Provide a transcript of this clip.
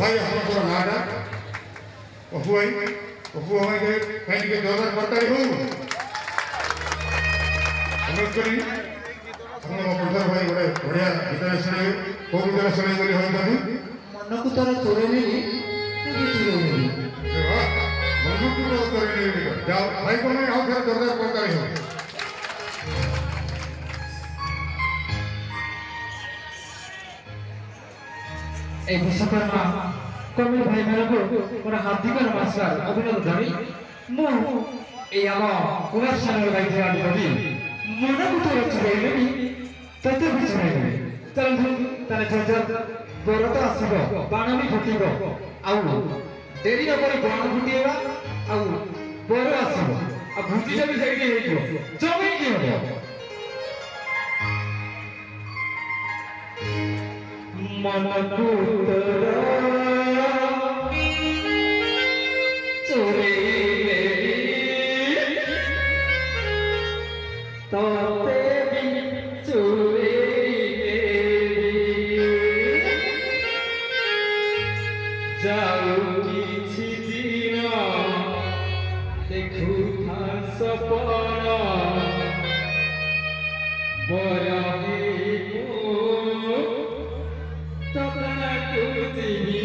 भाई आपको नाड़ा पप्पू भाई के कहीं के जोरदार बरताई हो अनुरोध करी हम पंडर भाई बड़े बढ़िया गीत सुने को गीत सुने बोली हो तब मन को तोरा चोरे नहीं वाह मन को तो करे नहीं जाओ भाई को नहीं आओ फिर जोरदार बरताई हो एक विश्वकर्मा कमिल भाई मेरे को पूरा हार्दिक नमस्कार अभिनंदन जानी मु ए आम कुमार सागर भाई थे आदि कवि मन को तो चुराई नहीं तते भी चुराई नहीं चल तने जजर बरत आसीबो बाण भी फुटिबो आउ देरी न करी बाण फुटिएबा आउ बर आसीबो आ भुजिटा भी सेठी हेइबो जमै की हबो मन को चोरे तोते भी चोरे जाऊ किछि दिन देखू था सपना बरहे तपना कुतिबी